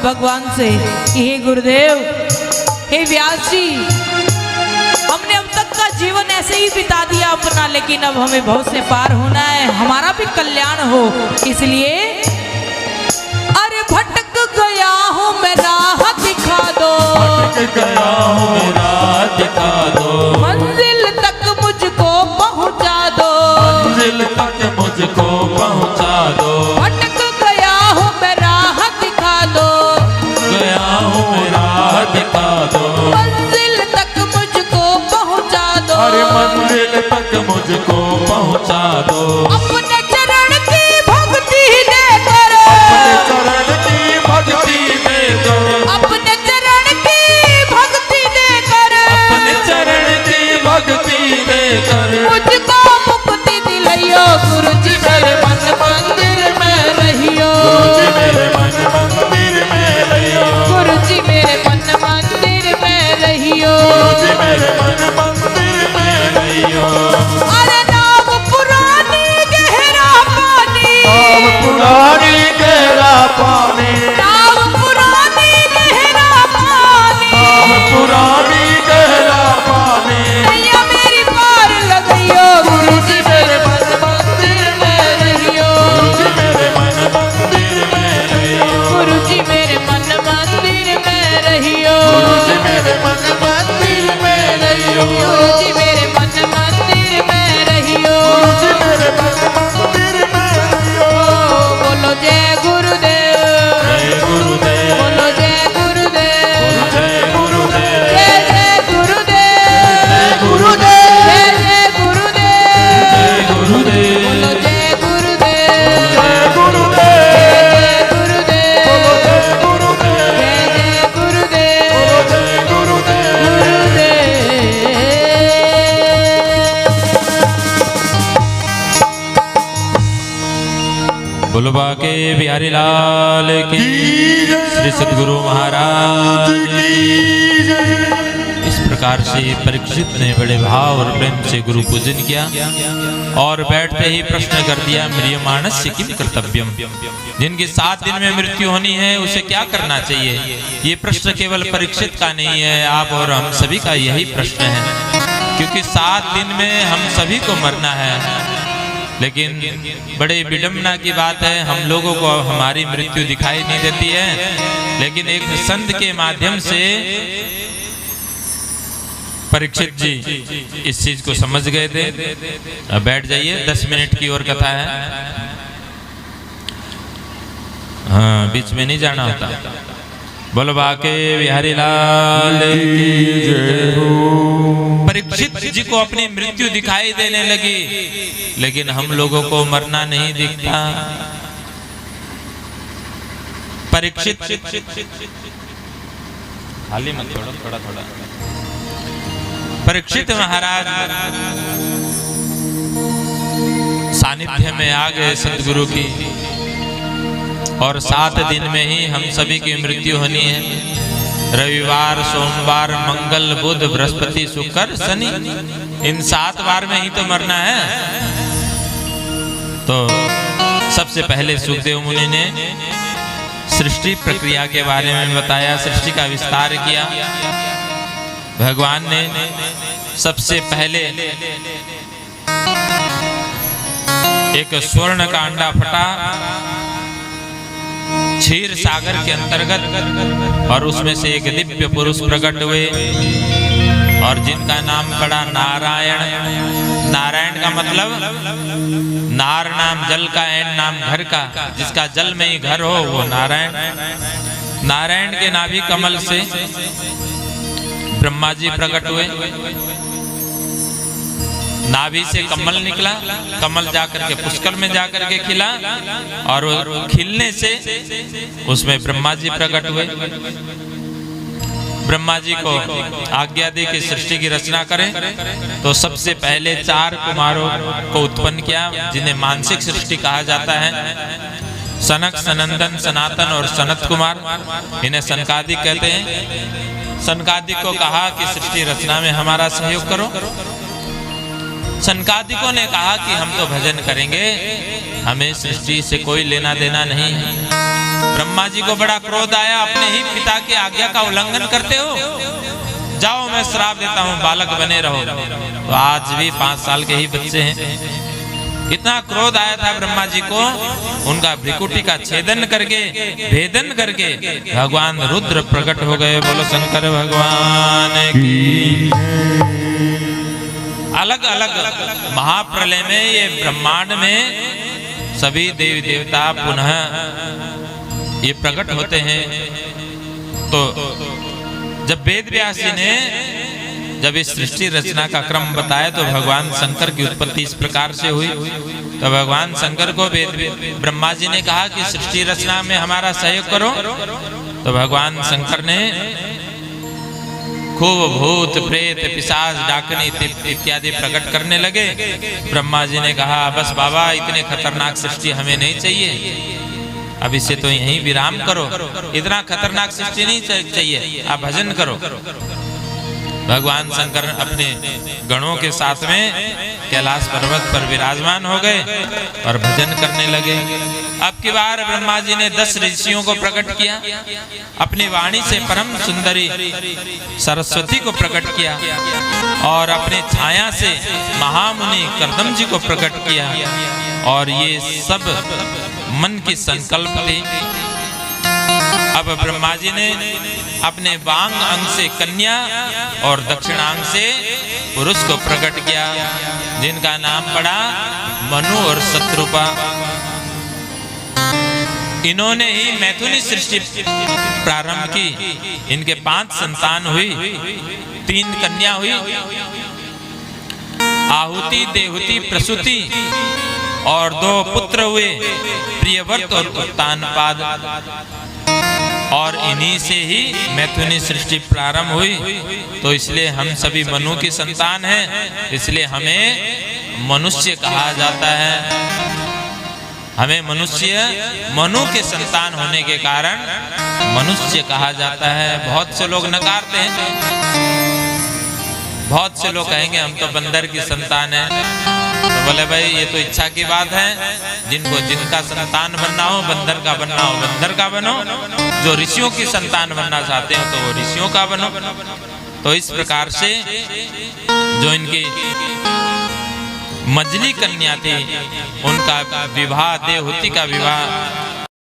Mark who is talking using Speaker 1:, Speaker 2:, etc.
Speaker 1: भगवान से कि हे गुरुदेव, हे व्यास जी, हमने अब तक का जीवन ऐसे ही बिता दिया अपना, लेकिन अब हमें बहुत से पार होना है, हमारा भी कल्याण हो। इसलिए अरे भटक गया हूँ मैं, राह दिखा दो,
Speaker 2: भटक गया हूँ राह दिखा दो,
Speaker 1: मंजिल तक मुझको पहुँचा दो,
Speaker 2: मंजिल तक मुझको पहुँचा दो।
Speaker 1: भटक गया हूँ मैं, राह दिखा दो,
Speaker 2: गया हूँ राह दिखा दो,
Speaker 1: मंजिल तक मुझको पहुँचा दो,
Speaker 2: अरे मंजिल तक मुझको पहुँचा दो।
Speaker 1: अपने चरण की भक्ति देकर,
Speaker 2: अपने चरण की भक्ति देकर,
Speaker 1: अपने चरण की भक्ति देकर,
Speaker 2: अपने चरण की भक्ति देकर,
Speaker 1: मुझको मुक्ति दिलाइयो गुरु जी, मेरे मन मंदिर में रहियो,
Speaker 2: गुरु जी मेरे मन मंदिर में रहियो,
Speaker 1: गुरु जी मेरे मन मंदिर में रहियो,
Speaker 2: गुरु जी मेरे मन मंदिर में रहियो।
Speaker 1: अरे नाव पुरानी गहरा पानी,
Speaker 2: नाव पुरानी गहरा पानी,
Speaker 1: नाव पुरानी गहरा पानी,
Speaker 2: नाव पुरानी गहरा पानी,
Speaker 1: नैया मेरी पार लगाइयो गुरु जी, मेरे मन मंदिर में रहियो,
Speaker 2: गुरु जी मेरे मन मंदिर में रहियो,
Speaker 1: गुरु जी मेरे मन मंदिर में रहियो,
Speaker 2: गुरु जी मेरे मन मंदिर में रहियो,
Speaker 1: गुरु जी मेरे मन मंदिर में रहियो,
Speaker 2: गुरु जी मेरे मन मंदिर में रहियो।
Speaker 1: बोलो जय गुरुदेव,
Speaker 2: जय गुरुदेव,
Speaker 1: बोलो जय गुरुदेव,
Speaker 2: जय गुरुदेव,
Speaker 1: जय जय गुरुदेव,
Speaker 2: जय गुरुदेव,
Speaker 1: जय जय गुरुदेव,
Speaker 2: जय गुरुदेव,
Speaker 1: बोलो जय गुरुदेव,
Speaker 2: जय गुरुदेव,
Speaker 1: जय गुरुदेव,
Speaker 2: बोलो जय गुरुदेव,
Speaker 1: जय जय गुरुदेव,
Speaker 2: बोलो जय गुरुदेव। बोलो बाके बिहारी लाल की, श्री सद्गुरु महाराज की जय। इस प्रकार से परीक्षित ने बड़े भाव और प्रेम से गुरु पूजन किया और बैठते ही प्रश्न कर दिया, म्रियमाणस्य किम कर्तव्यम, जिनकी 7 दिन में मृत्यु होनी है उसे क्या करना चाहिए। ये प्रश्न केवल परीक्षित का नहीं है, आप और हम सभी का यही प्रश्न है, क्योंकि 7 दिन में हम सभी को मरना है। लेकिन बड़े विडंबना की बात है, हम लोगों को हमारी मृत्यु दिखाई नहीं देती है, लेकिन एक संत के माध्यम से परीक्षित जी इस चीज को समझ गए थे। अब बैठ जाइए, 10 मिनट की और कथा है। हाँ, बीच में नहीं जाना होता। बोलो बाके बिहारी लाल की जय हो। परीक्षित जी को अपनी मृत्यु दिखाई देने लगी, लेकिन हम लोगों को मरना नहीं दिखता। परीक्षित खाली मत छोड़ो, थोड़ा थोड़ा। परीक्षित महाराज सानिध्य में आ गए सदगुरु की, और 7 दिन में ही हम सभी की मृत्यु होनी है। रविवार, सोमवार, मंगल, बुध, बृहस्पति, शुक्र, शनि, इन 7 बार में ही तो मरना है। तो सबसे पहले सुखदेव मुनि ने सृष्टि प्रक्रिया के बारे में बताया, सृष्टि का विस्तार किया। भगवान ने सबसे पहले एक स्वर्ण का अंडा फटा क्षीर सागर के अंतर्गत, और उसमें से एक दिव्य पुरुष प्रकट हुए, और जिनका नाम पड़ा नारायण। नारायण का मतलब नार नाम जल का, एन नाम घर का, जिसका जल में ही घर हो वो नारायण। नारायण के नाभि कमल से ब्रह्मा जी प्रकट हुए। नाभि से कमल निकला, कमल जाकर के पुष्कर में जाकर के खिला, और खिलने से उसमें ब्रह्मा जी प्रकट हुए। ब्रह्मा जी को आज्ञा दी कि सृष्टि की रचना करें, तो सबसे पहले 4 कुमारों को उत्पन्न किया, जिन्हें मानसिक सृष्टि कहा जाता है। सनक, सनंदन, सनातन और सनत कुमार, इन्हें सनकादिक कहते हैं। सनकादिक को कहा कि सृष्टि रचना में हमारा सहयोग करो। सनकादिकों ने कहा कि हम तो भजन करेंगे, हमें सृष्टि से कोई लेना देना नहीं है। ब्रह्मा जी को बड़ा क्रोध आया, अपने ही पिता की आज्ञा का उल्लंघन करते हो, जाओ मैं श्राप देता हूं, बालक बने रहो। तो आज भी 5 साल के ही बच्चे हैं। इतना क्रोध आया था ब्रह्मा जी को, उनका भ्रिकुटी का छेदन करके, भेदन करके भगवान रुद्र प्रकट हो गए। बोलो शंकर भगवान की। अलग अलग महाप्रलय में, ये ब्रह्मांड में सभी देवी देवता पुनः ये प्रकट होते हैं। तो जब वेद व्यास जी ने जब इस सृष्टि रचना का क्रम बताया तो भगवान शंकर की उत्पत्ति इस प्रकार से हुई। तो भगवान शंकर को ब्रह्मा जी ने कहा कि सृष्टि रचना में हमारा सहयोग करो। तो भगवान शंकर ने खूब भूत प्रेत पिशाच डाकनी इत्यादि प्रकट करने लगे। ब्रह्मा जी ने कहा बस बाबा, इतने खतरनाक सृष्टि हमें नहीं चाहिए, अब इसे तो यहीं विराम करो, इतना खतरनाक सृष्टि नहीं चाहिए, आप भजन करो। भगवान शंकर अपने गणों के साथ में कैलाश पर्वत पर विराजमान हो गए और भजन करने लगे। अब की बार ब्रह्मा जी ने 10 ऋषियों को प्रकट किया, अपनी वाणी से परम सुंदरी सरस्वती को प्रकट किया और अपने छाया से महामुनि कर्दम जी को प्रकट किया। और ये सब मन की संकल्प थे। अब ब्रह्मा जी ने अपने वांग अंग से कन्या और दक्षिणांग से पुरुष को प्रकट किया, जिनका नाम पड़ा मनु और शत्रुपा। इन्होंने ही मैथुनी सृष्टि प्रारंभ की। इनके 5 संतान हुई, 3 कन्या हुई, आहुति, देहुति, प्रसूति, और 2 पुत्र हुए, प्रियव्रत और उत्तानपाद। और इन्हीं से ही मैथुनी सृष्टि प्रारंभ हुई। तो इसलिए हम सभी मनु की संतान हैं, इसलिए हमें मनुष्य कहा जाता है। हमें मनुष्य, मनु के संतान होने के कारण मनुष्य कहा जाता है। बहुत से लोग नकारते हैं, बहुत से लोग कहेंगे हम तो बंदर की संतान है। तो बोले भाई ये तो इच्छा की बात है, जिनका संतान बनना हो, बंदर का बनना हो बंदर का बनो, जो ऋषियों की संतान बनना चाहते हो तो वो ऋषियों का बनो। तो इस प्रकार से जो इनकी मजली कन्या थी, उनका विवाह, देवहूति का विवाह